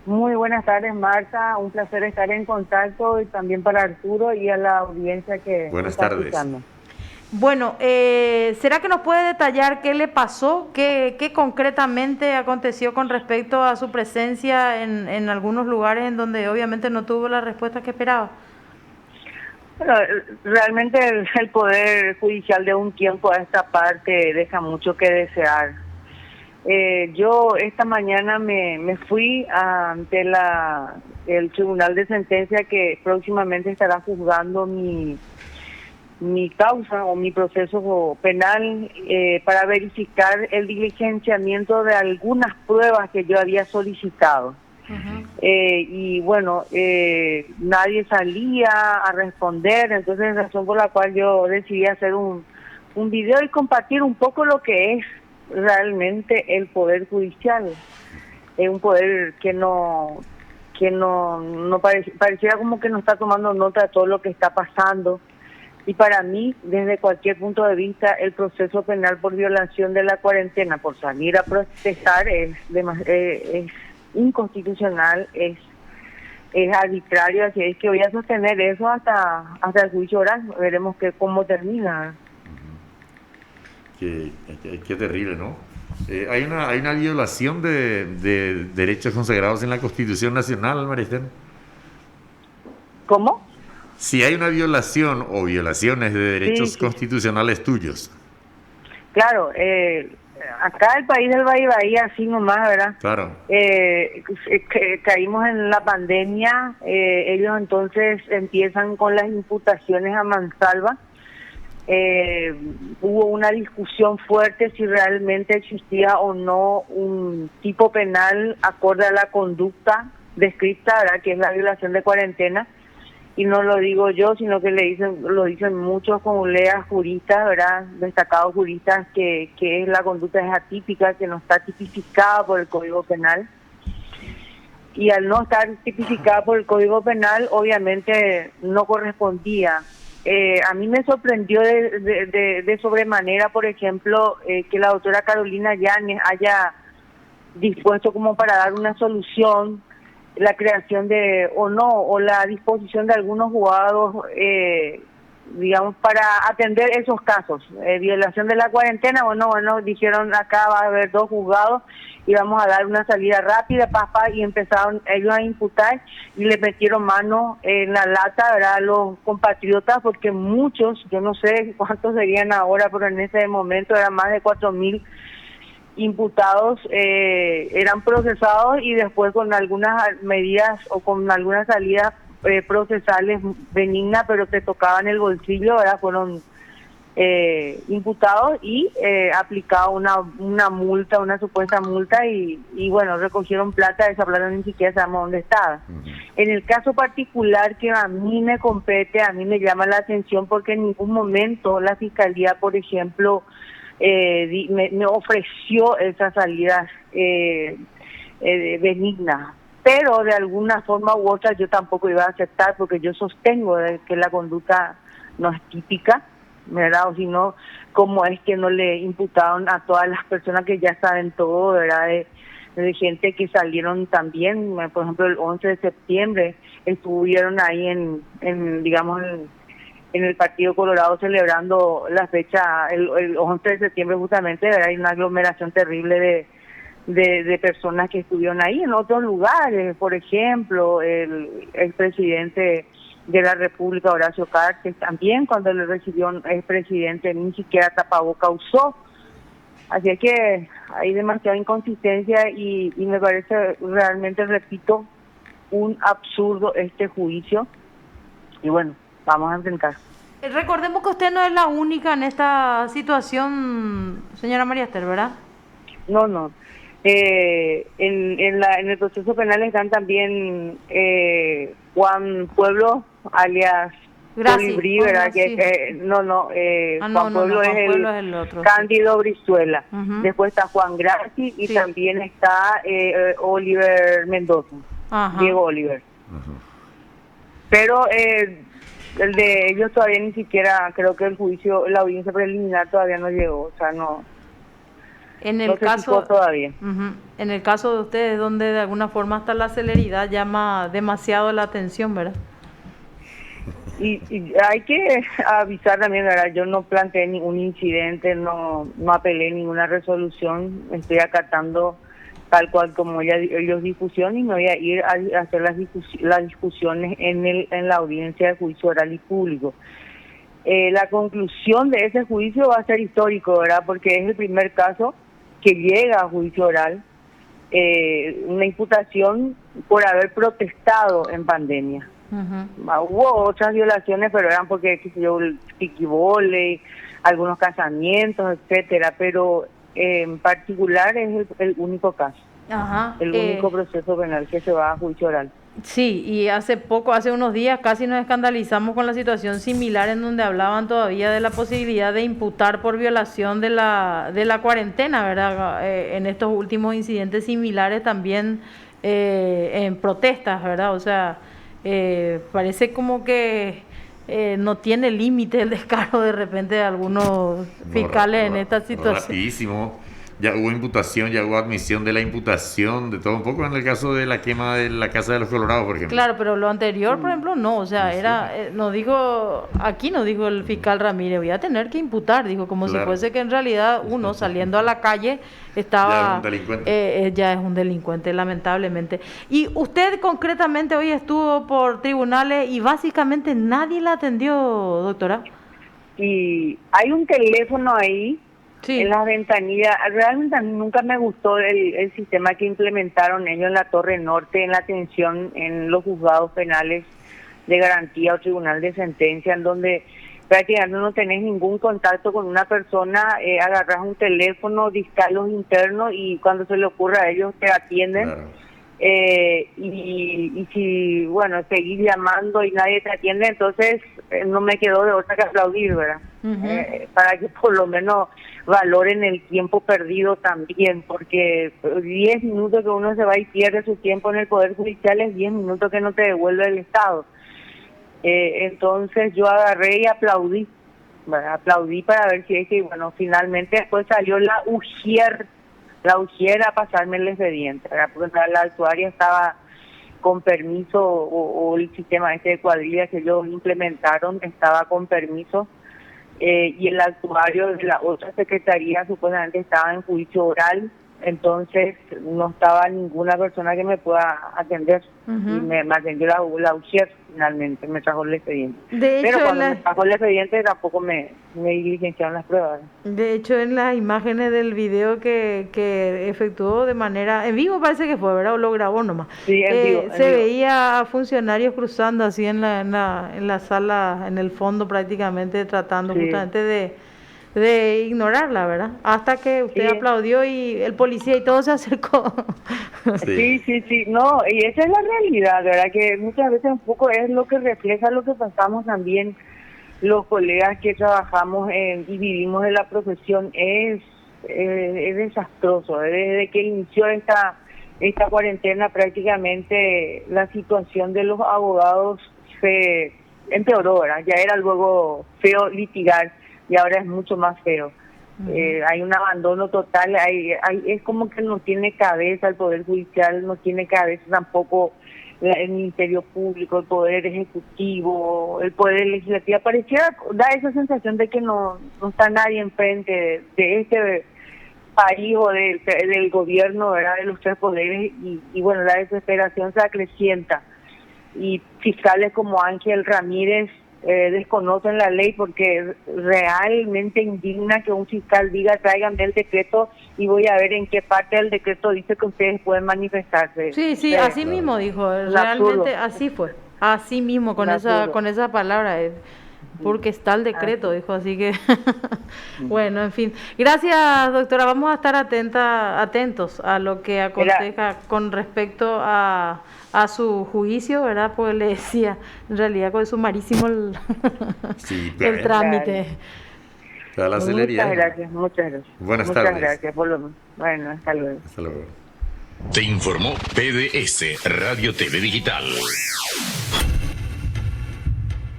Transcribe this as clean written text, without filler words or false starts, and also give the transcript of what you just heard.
Muy buenas tardes, Marta. Un placer estar en contacto y también para Arturo y a la audiencia que Buenas está tardes. escuchando. Bueno, ¿será que nos puede detallar qué le pasó? ¿Qué concretamente aconteció con respecto a su presencia en algunos lugares en donde obviamente no tuvo la respuesta que esperaba? Bueno, realmente el Poder Judicial de un tiempo a esta parte deja mucho que desear. Yo esta mañana me fui ante el Tribunal de Sentencia que próximamente estará juzgando mi causa o mi proceso penal para verificar el diligenciamiento de algunas pruebas que yo había solicitado. Ujú. Y bueno, nadie salía a responder, entonces razón por la cual yo decidí hacer un video y compartir un poco lo que es realmente el Poder Judicial. Es un poder que no pareciera como que no está tomando nota de todo lo que está pasando. Y para mí, desde cualquier punto de vista, el proceso penal por violación de la cuarentena, por salir a protestar, es inconstitucional, es arbitrario, así es que voy a sostener eso hasta el juicio oral. Veremos cómo termina. Qué terrible, ¿no? Hay una violación de derechos consagrados en la Constitución Nacional, Maristén. ¿Cómo? Si hay una violación o violaciones de Sí, derechos sí. constitucionales tuyos. Claro, acá el país del Bahía Bahía, así nomás, ¿verdad? Claro. Caímos en la pandemia, ellos entonces empiezan con las imputaciones a mansalva. Hubo una discusión fuerte si realmente existía o no un tipo penal acorde a la conducta descrita, ¿verdad? Que es la violación de cuarentena. Y no lo digo yo, sino que lo dicen muchos colegas juristas, ¿verdad? Destacados juristas, que la conducta es atípica, que no está tipificada por el Código Penal. Y al no estar tipificada por el Código Penal, obviamente no correspondía. A mí me sorprendió de sobremanera, por ejemplo, que la doctora Carolina Yáñez haya dispuesto como para dar una solución la creación o la disposición de algunos juzgados, digamos, para atender esos casos. Violación de la cuarentena, bueno, dijeron acá va a haber 2 juzgados y vamos a dar una salida rápida, papá, y empezaron ellos a imputar y le metieron mano en la lata, ¿verdad?, a los compatriotas, porque muchos, yo no sé cuántos serían ahora, pero en ese momento eran más de 4.000 imputados, eran procesados y después con algunas medidas o con algunas salidas procesales benignas, pero que tocaban el bolsillo, ¿verdad? Fueron imputados y aplicado una multa, una supuesta multa y bueno, recogieron plata, esa plata ni siquiera sabemos dónde estaba. En el caso particular que a mí me compete, a mí me llama la atención porque en ningún momento la Fiscalía, por ejemplo, me ofreció esas salidas benignas, pero de alguna forma u otra yo tampoco iba a aceptar porque yo sostengo de que la conducta no es típica, ¿verdad? O si no, ¿cómo es que no le imputaron a todas las personas que ya saben todo, ¿verdad? De gente que salieron también, por ejemplo, el 11 de septiembre estuvieron ahí digamos, en el Partido Colorado celebrando la fecha, el 11 de septiembre justamente, ¿verdad? Hay una aglomeración terrible de personas que estuvieron ahí. En otros lugares, por ejemplo, el presidente de la República, Horacio Cartes, también cuando le recibió el presidente ni siquiera tapaboca usó. Así es que hay demasiada inconsistencia y me parece realmente, repito, un absurdo este juicio. Y bueno, vamos a enfrentar. Recordemos que usted no es la única en esta situación, señora María Esther, ¿verdad? No, no. En el proceso penal están también Juan Pueblo, alias Gracias, Colibrí, Juan ¿verdad? Gracias. Juan No, Pueblo es Juan el Pueblo es el otro, sí. Cándido Brizuela. Ujú. Después está Juan Graci y Sí. también está Oliver Mendoza, Ajá. Diego Oliver. Pero el de ellos todavía ni siquiera, creo que el juicio, la audiencia preliminar todavía no llegó, o sea, no. En el no se caso fijó todavía. En el caso de ustedes, donde de alguna forma hasta la celeridad llama demasiado la atención, ¿verdad? Y hay que avisar también, ¿verdad? Yo no planteé ningún incidente, no apelé ninguna resolución, estoy acatando tal cual como ellos difusión, y me voy a ir a hacer las discusiones en la audiencia de juicio oral y público. La conclusión de ese juicio va a ser histórico, ¿verdad? Porque es el primer caso que llega a juicio oral, una imputación por haber protestado en pandemia. Hubo otras violaciones, pero eran porque, qué sé yo, el piquibole, algunos casamientos, etcétera, pero en particular es el único caso, el único proceso penal que se va a juicio oral. Sí, y hace unos días casi nos escandalizamos con la situación similar en donde hablaban todavía de la posibilidad de imputar por violación de la cuarentena, ¿verdad? En estos últimos incidentes similares también en protestas, ¿verdad? O sea, parece como que no tiene límite el descaro de repente de algunos fiscales en esta situación. Rapidísimo. Ya hubo imputación, ya hubo admisión de la imputación, de todo un poco en el caso de la quema de la Casa de los Colorados, por ejemplo. Claro, pero lo anterior, por ejemplo, no, o sea, no dijo el fiscal Ramírez, voy a tener que imputar, dijo, como si fuese que en realidad uno saliendo a la calle estaba... Ya es un delincuente, lamentablemente. Y usted concretamente hoy estuvo por tribunales y básicamente nadie la atendió, doctora. Y hay un teléfono ahí. Sí. En las ventanillas, realmente a mí nunca me gustó el sistema que implementaron ellos en la Torre Norte, en la atención en los juzgados penales de garantía o tribunal de sentencia, en donde prácticamente no tenés ningún contacto con una persona, agarras un teléfono, discas los internos y cuando se le ocurra a ellos te atienden. Claro. Y si, bueno, seguís llamando y nadie te atiende, entonces no me quedó de otra que aplaudir, ¿verdad? Para que por lo menos valoren el tiempo perdido también, porque 10 minutos que uno se va y pierde su tiempo en el Poder Judicial es 10 minutos que no te devuelve el Estado. Entonces yo agarré y aplaudí, ¿verdad? Aplaudí para ver si es que, bueno, finalmente después salió la UJIER a pasarme el expediente, ¿verdad? Porque la actuaria estaba con permiso, o el sistema de cuadrillas que ellos implementaron estaba con permiso, y el actuario de la otra secretaría supuestamente estaba en juicio oral, entonces no estaba ninguna persona que me pueda atender, y me atendió la UJIER finalmente, me trajo el expediente. Pero cuando me trajo el expediente tampoco me diligenciaron las pruebas. De hecho, en las imágenes del video que efectuó de manera, en vivo parece que fue, ¿verdad? O lo grabó nomás. Sí, en vivo. Se veía a funcionarios cruzando así en la sala, en el fondo prácticamente, tratando justamente de ignorarla, ¿verdad? Hasta que usted aplaudió y el policía y todo se acercó. Sí, no, y esa es la realidad, ¿verdad? Que muchas veces un poco es lo que refleja lo que pasamos también los colegas que trabajamos y vivimos en la profesión, es desastroso. Desde que inició esta cuarentena prácticamente la situación de los abogados se empeoró, ¿verdad? Ya era luego feo litigar y ahora es mucho más feo. Hay un abandono total, es como que no tiene cabeza el Poder Judicial, no tiene cabeza tampoco el Ministerio Público, el Poder Ejecutivo, el Poder Legislativo. Da esa sensación de que no está nadie enfrente de este país o del gobierno, ¿verdad? De los tres poderes, y bueno, la desesperación se acrecienta. Y fiscales como Ángel Ramírez desconocen la ley, porque realmente indigna que un fiscal diga tráiganme el decreto y voy a ver en qué parte del decreto dice que ustedes pueden manifestarse. Sí, así mismo dijo, realmente así fue, así mismo con esa palabra, porque está el decreto, dijo, así que bueno, en fin. Gracias, doctora, vamos a estar atentos a lo que aconteja con respecto a su juicio, ¿verdad? Pues le decía, en realidad es sumarísimo el trámite. La celeridad. Muchas gracias. Buenas tardes. Muchas gracias por bueno, hasta luego. Hasta luego. Te informó PDS Radio TV Digital.